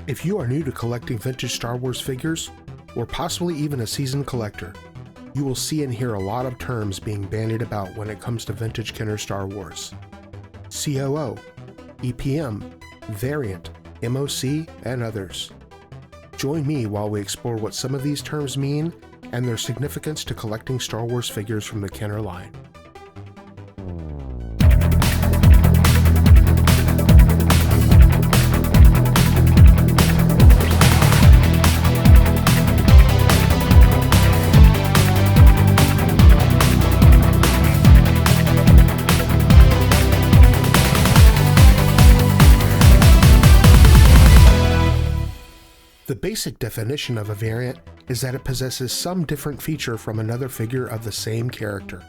If you are new to collecting vintage Star Wars figures, or possibly even a seasoned collector, you will see and hear a lot of terms being bandied about when it comes to vintage Kenner Star Wars. COO, EPM, Variant, MOC, and others. Join me while we explore what some of these terms mean and their significance to collecting Star Wars figures from the Kenner line. The basic definition of a variant is that it possesses some different feature from another figure of the same character.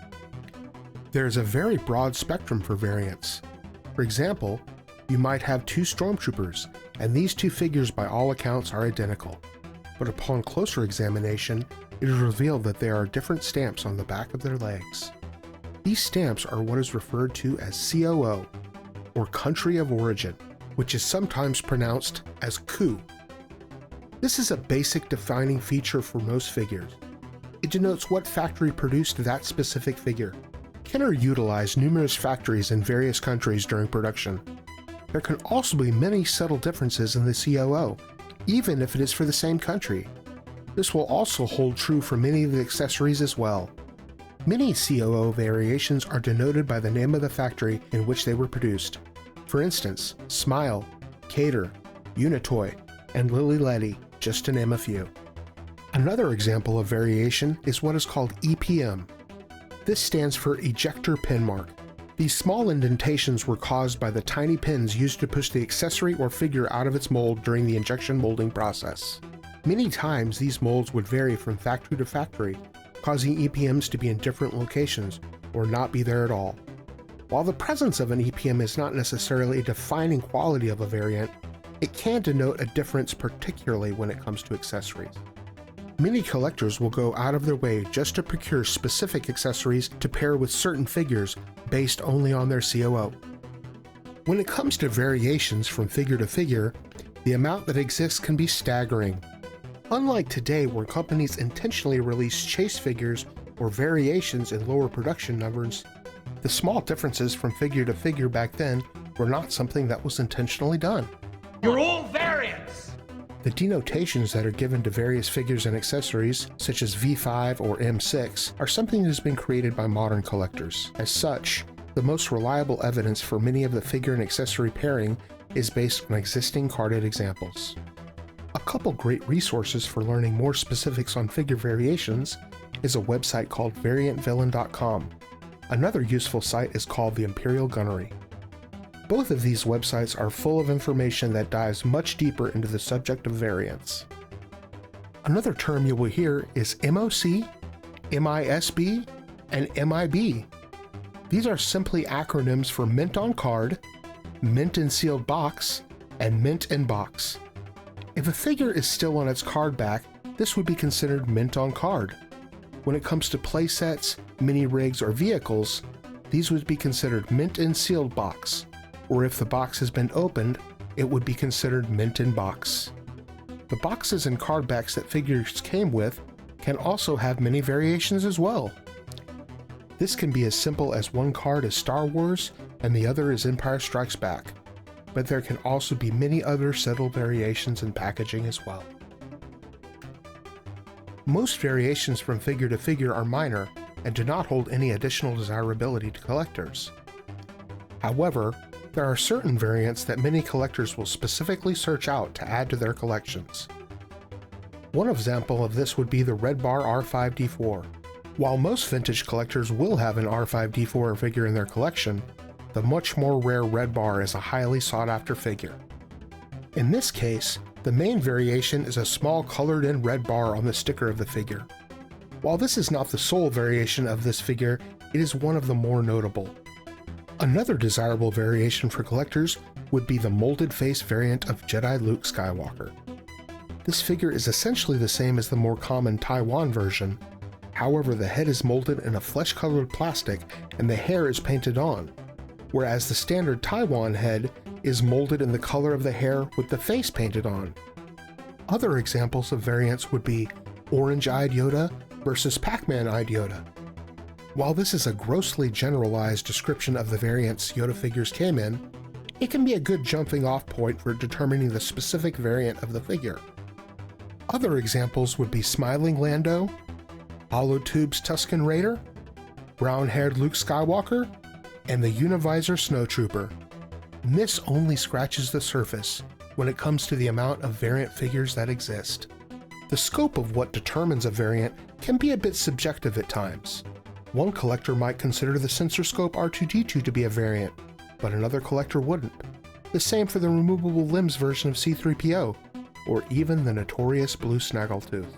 There is a very broad spectrum for variants. For example, you might have two stormtroopers, and these two figures by all accounts are identical. But upon closer examination, it is revealed that there are different stamps on the back of their legs. These stamps are what is referred to as COO, or Country of Origin, which is sometimes pronounced as KU. This is a basic defining feature for most figures. It denotes what factory produced that specific figure. Kenner utilized numerous factories in various countries during production. There can also be many subtle differences in the COO, even if it is for the same country. This will also hold true for many of the accessories as well. Many COO variations are denoted by the name of the factory in which they were produced. For instance, Smile, Cater, Unitoy, and Lily Letty, just to name a few. Another example of variation is what is called EPM. This stands for Ejector Pin Mark. These small indentations were caused by the tiny pins used to push the accessory or figure out of its mold during the injection molding process. Many times these molds would vary from factory to factory, causing EPMs to be in different locations or not be there at all. While the presence of an EPM is not necessarily a defining quality of a variant, it can denote a difference, particularly when it comes to accessories. Many collectors will go out of their way just to procure specific accessories to pair with certain figures based only on their COO. When it comes to variations from figure to figure, the amount that exists can be staggering. Unlike today, where companies intentionally release chase figures or variations in lower production numbers, the small differences from figure to figure back then were not something that was intentionally done. You're all variants! The denotations that are given to various figures and accessories, such as V5 or M6, are something that has been created by modern collectors. As such, the most reliable evidence for many of the figure and accessory pairing is based on existing carded examples. A couple great resources for learning more specifics on figure variations is a website called variantvillain.com. Another useful site is called the Imperial Gunnery. Both of these websites are full of information that dives much deeper into the subject of variants. Another term you will hear is MOC, MISB, and MIB. These are simply acronyms for Mint on Card, Mint in Sealed Box, and Mint in Box. If a figure is still on its card back, this would be considered Mint on Card. When it comes to playsets, mini rigs, or vehicles, these would be considered Mint in Sealed Box. Or if the box has been opened, it would be considered Mint in Box. The boxes and card backs that figures came with can also have many variations as well. This can be as simple as one card is Star Wars and the other is Empire Strikes Back, but there can also be many other subtle variations in packaging as well. Most variations from figure to figure are minor and do not hold any additional desirability to collectors. However, there are certain variants that many collectors will specifically search out to add to their collections. One example of this would be the Red Bar R5-D4. While most vintage collectors will have an R5-D4 figure in their collection, the much more rare Red Bar is a highly sought-after figure. In this case, the main variation is a small colored-in red bar on the sticker of the figure. While this is not the sole variation of this figure, it is one of the more notable. Another desirable variation for collectors would be the molded face variant of Jedi Luke Skywalker. This figure is essentially the same as the more common Taiwan version, however the head is molded in a flesh-colored plastic and the hair is painted on, whereas the standard Taiwan head is molded in the color of the hair with the face painted on. Other examples of variants would be orange-eyed Yoda versus Pac-Man-eyed Yoda. While this is a grossly generalized description of the variants Yoda figures came in, it can be a good jumping-off point for determining the specific variant of the figure. Other examples would be Smiling Lando, Holotube's Tusken Raider, brown-haired Luke Skywalker, and the Univisor Snowtrooper. And this only scratches the surface when it comes to the amount of variant figures that exist. The scope of what determines a variant can be a bit subjective at times. One collector might consider the sensor scope R2-D2 to be a variant, but another collector wouldn't. The same for the removable limbs version of C-3PO, or even the notorious Blue Snaggletooth.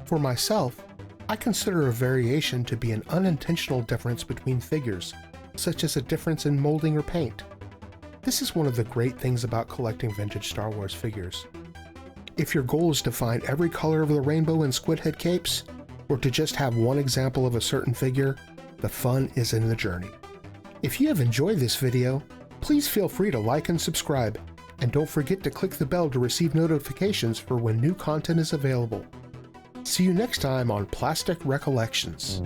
For myself, I consider a variation to be an unintentional difference between figures, such as a difference in molding or paint. This is one of the great things about collecting vintage Star Wars figures. If your goal is to find every color of the rainbow in Squidhead capes, or to just have one example of a certain figure, the fun is in the journey. If you have enjoyed this video, please feel free to like and subscribe, and don't forget to click the bell to receive notifications for when new content is available. See you next time on Plastic Recollections.